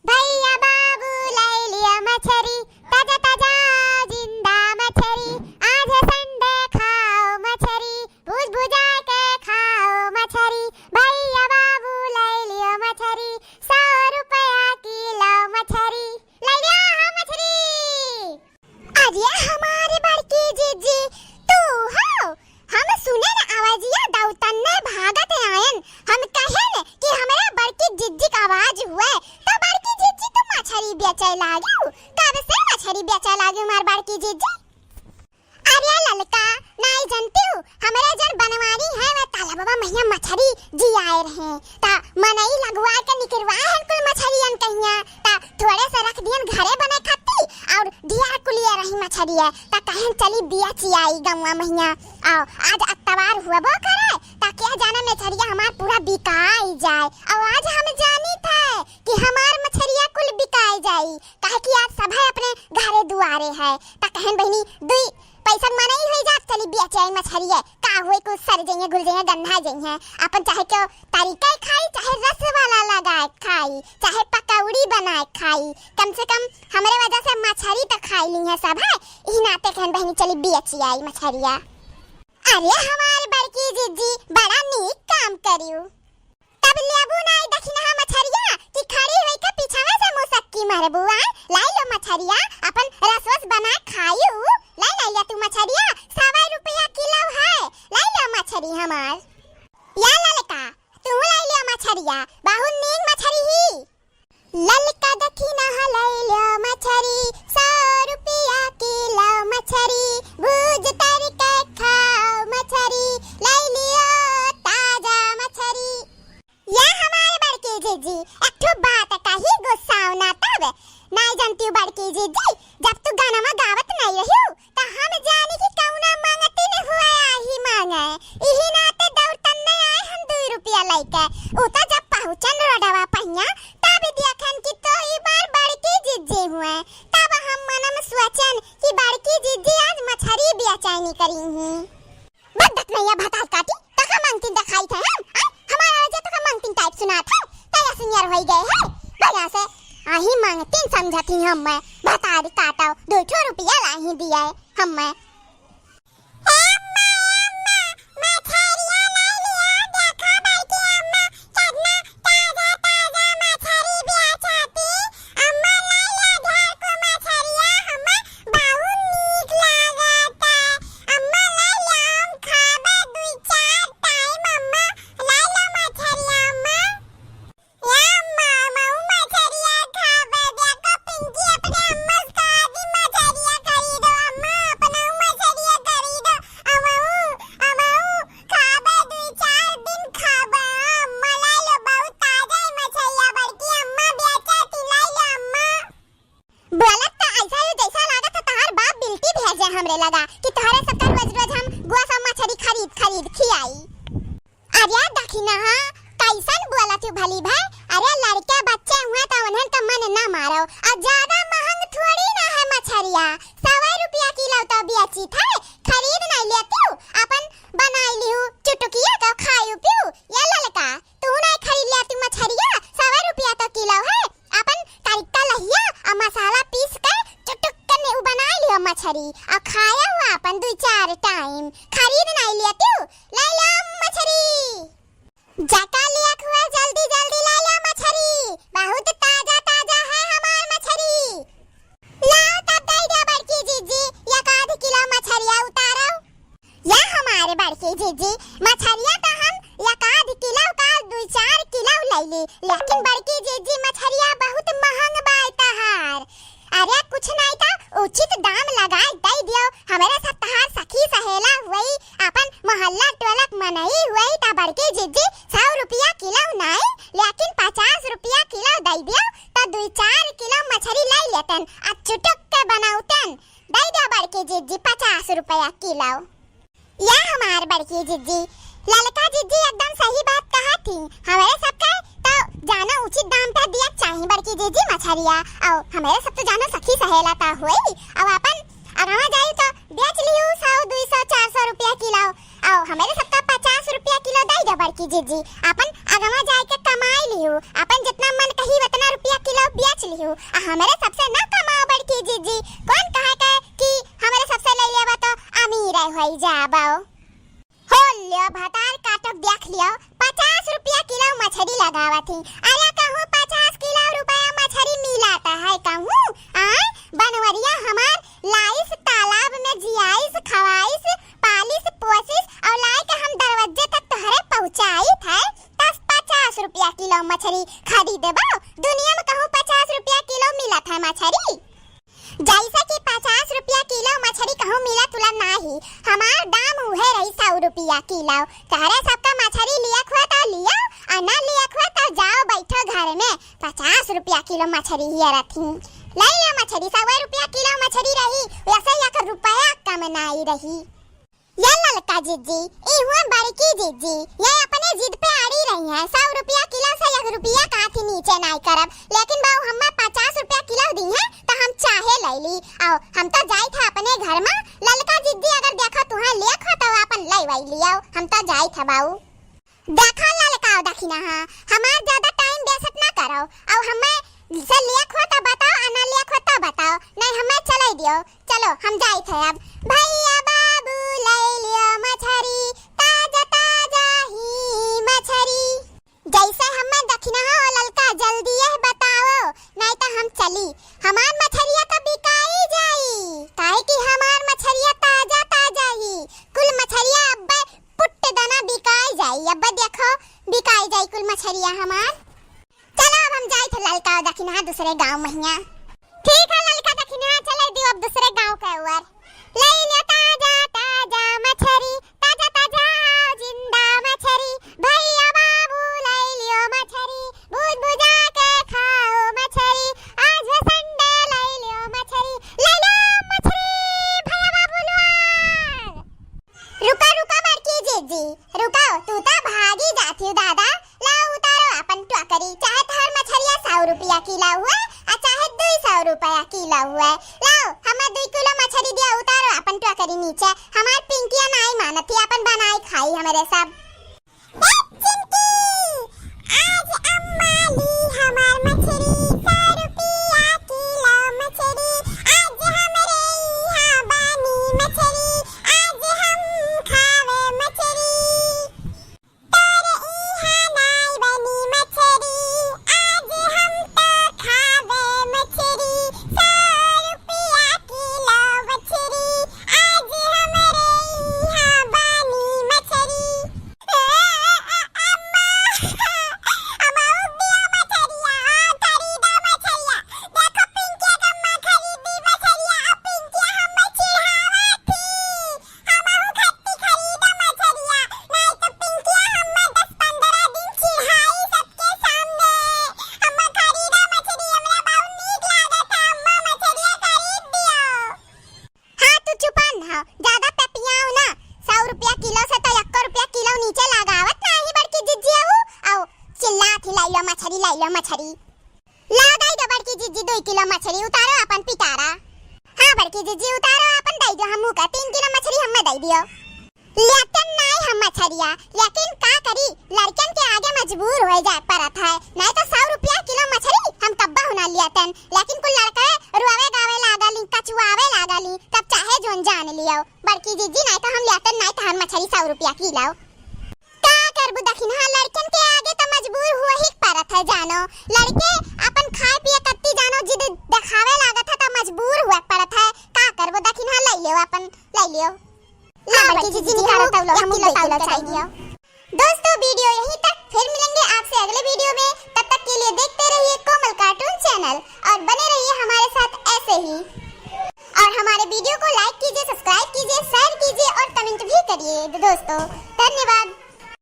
भैया बाबू लाई लिया मछरी, ताजा ताजा जिंदा मछरी। आज है संडे खाओ मछरी, भूज भुजा के खाओ मछरी। भैया बाबू लाई लिया मछरी, 100 रुपया किलो मछरी। लाई लिया हाँ मछरी। अरे हमारे बड़की जीजी तू हो? हम सुने न आवाजिया दाउतन ने भागत आयन। हम कहे न कि हमरा बड़की जीजी का आवाज हुए तो बड़की जीजी तो मछरी बेचे लागियो। कब से मछरी बेचे लागियो मार बड़की जीजी? अरे ललका नहीं जानती हूँ, हमारे जन बनवारी है वह ताला बाबा मैया मछरी जी आए रहे ता मनई लगवा के निकलवा है कुल मछरियन कहिया ता थोड़े से रख दियन घरे बने खाती और ढिया कुलिया रही मछरी है ता कहन चली बिया चियाई गंवा मैया आओ आज अतवार हुआ बो करे ता क्या जाना मछरिया हमार पूरा बिकाई जाए। और आज हम जानी थे कि हमार मछरिया कुल बिकाई जाई काहे कि आज सब अपने घरे दुआरे है ता कहन बहनी दुई पैसा मनई होई जात चली बेचाई मछरी है का होई कुछ सर जइए गुल जइए गंधा जइए अपन चाहे क्यों तरीका खाई चाहे रस वाला लगाए खाई चाहे पकौड़ी बनाए खाई कम से कम हमरे वजह से मछरी तो खाई ली है सब है ई नाते कहन बहनी चली बेची आई मछरिया। अरे हमारे बड़की जीजी बड़ा नीक काम करियो तब लेबू नहीं दखिना मछरिया कि खड़ी होई के पीछावे से मुसक्की मारबुआ लाई लो मछरिया अपन रसवस बना खाइयो। लाई ला तू मछरिया 100 रुपया किलो है लाई लो मछरी हमार। या ललका तू लाई लो मछरिया बहुत नीक मछरी ही। ललका दखिना लाई लो मछरी 100 रुपया किलो मछरी भूज तर के खाओ मछरी लाई लियो ताजा मछरी। या हमारे बड़की जीजी एक ठो बात कही गुस्सा ना तब नहीं जानती बड़की जीजी जब तू गाना में गावत नहीं रही तो हम जाने की कौना मांगती न हुआ ही मांगे इही नाते दौड़तन नहीं आए हम 2 रुपया लेके उता जब पहुंचन रोडवा पहिया तब देखन कि तो ई बार बड़की जीजी हुए तब हम मन में सोचन कि बड़की जीजी आज मछरी बेचैनी करी ही बदत नहीं भता काटी तका मांगती दिखाई थे हम हमारा वजह तका मांगती टाइप सुना था तया सीनियर हो गए है बड़ा से आही मांगती समझती हम मैं बता दी काटाओ 2 रुपया लाही दिया है हम मैं। हमरे लगा कि तोहरे सब रोज रोज हम गुआ सब मछली खरीद खरीद खियाई। अरे दखिना हां कैसन बोला तू भली भाई। अरे लड़के बच्चे हुए तो उन्हें तो मन ना मारो और ज्यादा महंग थोड़ी ना है मछरिया 100 रुपया किलो तो बेची थे खरीद नहीं लेती अपन बनाई लियो चुटकिया तो खाई पियो। ये ललका तू नहीं खरीद लेती मछरिया 100 रुपया तो किलो है अपन तरीका लहिया और मसाला पीस के चुटक के बनाई लियो मछरी और खाया हुआ अपन 2-4 टाइम खरीद नहीं लेती ले ला मछरी जाका लिया हुआ जल्दी जल्दी ला ला मछरी बहुत ताजा ताजा है हमार मछरी। लाओ तब दे दे बड़की जीजी 1 किलो मछरिया उतारो। या हमारे बड़की जीजी मछरिया तो हम 1 किलो का 2-4 किलो ले ली लेकिन बड़की जीजी मछरिया बहुत महंग बायता हार। अरे कुछ नहीं था उचित दाम लगाए दे दियो हमारे साथ तहार सखी सहेला हुई अपन मोहल्ला टोलक मनई हुई ता बड़की जीजी 100 रुपया किलो नहीं लेकिन 50 रुपया किलो दे दियो तो 2-4 किलो मछली ले लेतन आ चुटक के बनाउतन दे दे बड़की जीजी 50 रुपया किलो। या हमार बड़की जीजी ललका जीजी एकदम सही बात कहा थी हमारे सबके तो जाना उचित दाम पे दिया चाहिए बड़की जीजी मछरिया और हमारे सब तो जानो सखी सहेला ता हुई और अपन अगवा जाई तो बेच लियो 100 200 400 रुपया किलो और हमारे सब का 50 रुपया किलो दे दे बड़की जीजी अपन अगवा जाई के कमाई लियो अपन जितना मन कही उतना रुपया किलो बेच बेच लियो। हमारे सबसे ना कमाओ बड़की जीजी। कौन कहा कि हमारे सबसे ले लेबा तो अमीर होई जाबाओ। हो लियो भतार काटक देख लियो 50 रुपया किलो मछली लगावा थी। अरे कहूँ 50 किलो रुपया मछली मिलाता है कहूँ। आय बनवरिया हमार लाइस तालाब में जियाइस खवाइस पालिस पोसिस और लाई के हम दरवाजे तक तोहरे पहुँचाई थे। 50 रुपया किलो मछली खरीदेबो। दुनिया में कहूँ 50 रुपया किलो मिला था मछली। जैसा कि 50 रुपया किलो मछली कहूँ मिला तुला नाही। हमार दाम उहे रही 100 रुपया किलो। तहरे सबका मछली लिया खुआ तो लिया और ना लिया खुआ तो जाओ बैठो घर में। 50 रुपया किलो मछली ही रखी। ले लिया मछली 100 रुपया किलो मछली रही। वैसे 1 रुपया कम नहीं रही। ये ललका जीजी ई हुआ बड़की जीजी ये अपने जिद पे अड़ी रही है। 100 रुपया किलो से 1 रुपया काथी नीचे नहीं करब। लेकिन बाऊ हम्मा 50 रुपया किलो दी है तो हम चाहे ले ली। आओ हम तो जाई थे अपने घर में। ललका जीजी अगर देखो तुहा लेखो तो अपन ले वही लियो। हम तो जाई थे बाऊ। देखो ललका दखिना हां हमार ज्यादा टाइम वेस्ट ना करो। और हमें से लेखो तो बताओ अना लेखो तो बताओ। नहीं हमें चले दियो। चलो हम जाई थे अब। भैया बाबू ले लियो मछली ताजा ताजा ही मछली। जैसे हमें दखिना हो ललका जल्दी ये बताओ नहीं तो हम चली। हमार मछलिया तो बिकाई जाई काहे कि हमार मछलिया ताजा ताजा ही। कुल मछलिया अब पुट्ट दाना बिकाई जाई। अब देखो बिकाई जाई कुल मछलिया हमार। चलो अब हम जाई थे ललका दखिना दूसरे गांव महिया। ठीक है ललका दखिना चले दियो अब दूसरे गांव के ओर। ले लियो ताजा ताजा मछली ताजा ताजा जिंदा मछली। भैया बाबू ले लियो मछली भूज भुजा के खाओ मछली। आज है संडे ले लियो मछली ले लो मछली भैया बाबू लो। रुका रुका बड़की जीजी रुको तू तो भागी जाती दादा। लाओ उतारो अपन टोकरी। चाहे थार मछलिया 100 रुपया किलो हुआ और चाहे 200 रुपया किलो हुआ। लाओ हमें 2 किलो मछली दिया उतारो अपन टोकरी नीचे। हमार पिंकिया नहीं मानती अपन बनाई खाई हमारे सब। आज अम्मा ली हमार मछली 100 रुपया किलो मछली। आज हमारे यहाँ बनी मछली आज हम खावे मछली। तोरे यहाँ नहीं बनी मछली आज हम तो खावे मछली। 100 रुपया किलो मछली आज हमारे यहाँ बनी मछली। ज्यादा पेपियाओ ना 100 रुपया किलो से तो 1 रुपया किलो नीचे लगावत नहीं बड़की जीजी आओ चिल्ला थी लाई लो मछली लगाई दो बड़की जीजी 2 किलो मछली उतारो अपन पिटारा। हां बड़की जीजी उतारो अपन दई दो हमू का 3 किलो मछली हमें दई दियो। लेकिन नहीं हम मछलिया लेकिन का करी लड़कन के आगे मजबूर हो जाए परत है। नहीं तो 100 रुपया किलो मछली हम कब्बा होना लियातन। लेकिन कुल लड़का रुआवे गावे लागली कचुआवे लागली तब चाहे जोन जान लियो बड़की जीजी। नहीं तो हम लेतन नहीं तो हम मछली 100 रुपया किलो का करबू दखिना। लड़कन के आगे तो मजबूर हुआ ही परत है जानो। लड़के अपन खाए पिए कत्ती जानो जिद दिखावे लागत है तो मजबूर हुआ परत है। का करबू दखिना ले लियो अपन ले लियो। ला बड़की जीजी निकालो तब लो हम किलो चाहिए। दोस्तों वीडियो यहीं तक। फिर मिलेंगे आपसे अगले वीडियो में। तब तक के लिए देखते रहिए कोमल कार्टून चैनल और बने रहिए हमारे साथ ऐसे ही। और हमारे वीडियो को लाइक कीजिए सब्सक्राइब कीजिए शेयर कीजिए और कमेंट भी करिए दोस्तों। धन्यवाद।